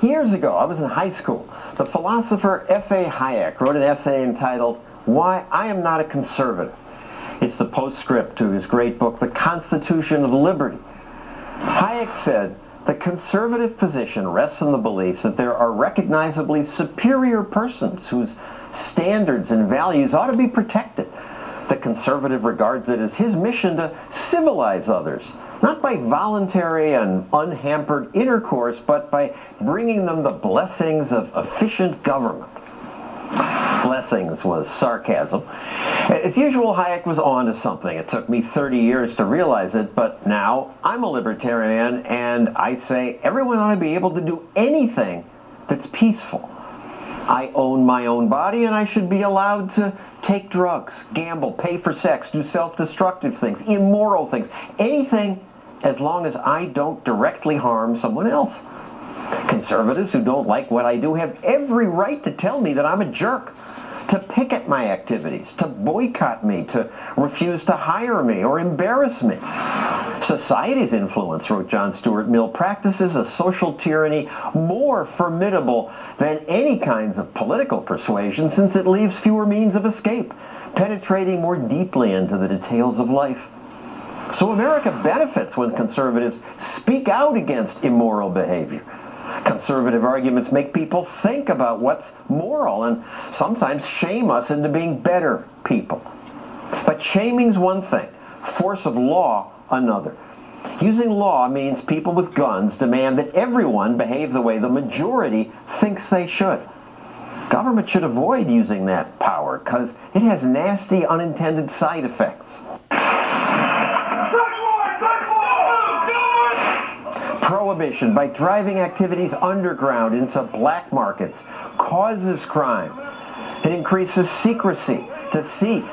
Years ago, I was in high school. The philosopher F.A. Hayek wrote an essay entitled, "Why I Am Not a Conservative." It's the postscript to his great book, The Constitution of Liberty. Hayek said, "The conservative position rests on the belief that there are recognizably superior persons whose standards and values ought to be protected. The conservative regards it as his mission to civilize others, not by voluntary and unhampered intercourse, but by bringing them the blessings of efficient government." Blessings was sarcasm. As usual, Hayek was on to something. It took me 30 years to realize it, but now I'm a libertarian, and I say everyone ought to be able to do anything that's peaceful. I own my own body, and I should be allowed to take drugs, gamble, pay for sex, do self-destructive things, immoral things, anything as long as I don't directly harm someone else. Conservatives who don't like what I do have every right to tell me that I'm a jerk, to picket my activities, to boycott me, to refuse to hire me or embarrass me. Society's influence, wrote John Stuart Mill, practices a social tyranny more formidable than any kinds of political persuasion, since it leaves fewer means of escape, penetrating more deeply into the details of life. So America benefits when conservatives speak out against immoral behavior. Conservative arguments make people think about what's moral and sometimes shame us into being better people. But shaming's one thing, force of law another. Using law means people with guns demand that everyone behave the way the majority thinks they should. Government should avoid using that power because it has nasty unintended side effects. Prohibition, by driving activities underground into black markets, causes crime. It increases secrecy, deceit,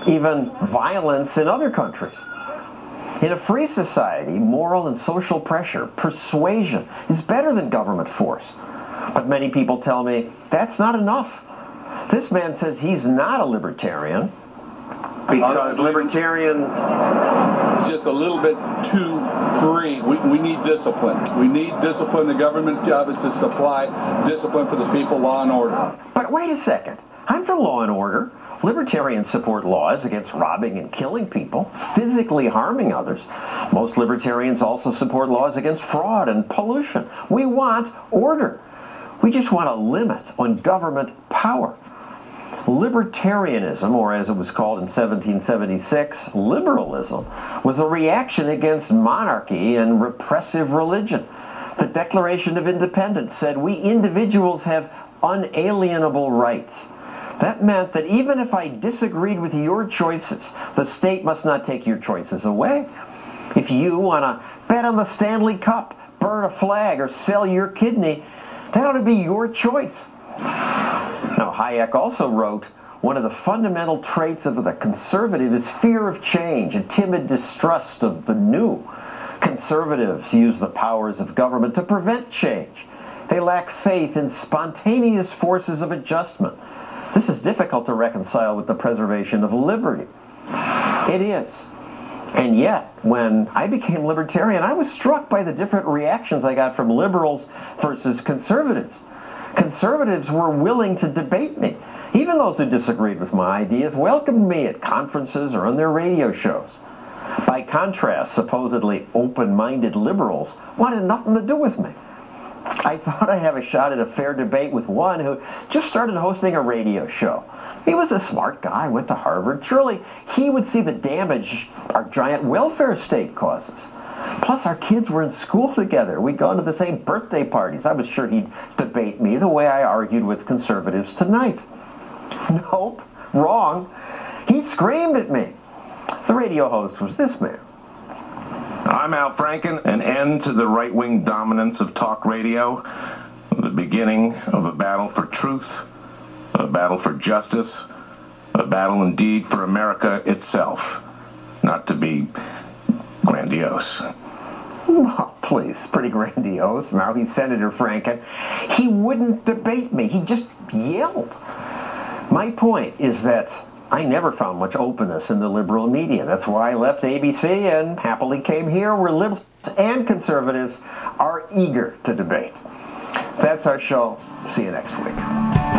even violence in other countries. In a free society, moral and social pressure, persuasion, is better than government force. But many people tell me that's not enough. This man says he's not a libertarian because libertarians... just a little bit too free. We need discipline. We need discipline. The government's job is to supply discipline for the people, law and order. But wait a second. I'm for law and order. Libertarians support laws against robbing and killing people, physically harming others. Most libertarians also support laws against fraud and pollution. We want order. We just want a limit on government power. Libertarianism, or as it was called in 1776, liberalism, was a reaction against monarchy and repressive religion. The Declaration of Independence said we individuals have unalienable rights. That meant that even if I disagreed with your choices, the state must not take your choices away. If you want to bet on the Stanley Cup, burn a flag, or sell your kidney, that ought to be your choice. Now, Hayek also wrote, one of the fundamental traits of the conservative is fear of change, a timid distrust of the new. Conservatives use the powers of government to prevent change. They lack faith in spontaneous forces of adjustment. This is difficult to reconcile with the preservation of liberty. It is. And yet, when I became libertarian, I was struck by the different reactions I got from liberals versus conservatives. Conservatives were willing to debate me. Even those who disagreed with my ideas welcomed me at conferences or on their radio shows. By contrast, supposedly open-minded liberals wanted nothing to do with me. I thought I'd have a shot at a fair debate with one who just started hosting a radio show. He was a smart guy, went to Harvard. Surely he would see the damage our giant welfare state causes. Plus, our kids were in school together. We'd gone to the same birthday parties. I was sure he'd debate me the way I argued with conservatives tonight. Nope, wrong. He screamed at me. The radio host was this man. I'm Al Franken. An end to the right-wing dominance of talk radio, the beginning of a battle for truth, a battle for justice, a battle indeed for America itself, not to be grandiose. Oh, please, pretty grandiose. Now he's Senator Franken. He wouldn't debate me. He just yelled. My point is that I never found much openness in the liberal media. That's why I left ABC and happily came here, where liberals and conservatives are eager to debate. That's our show. See you next week.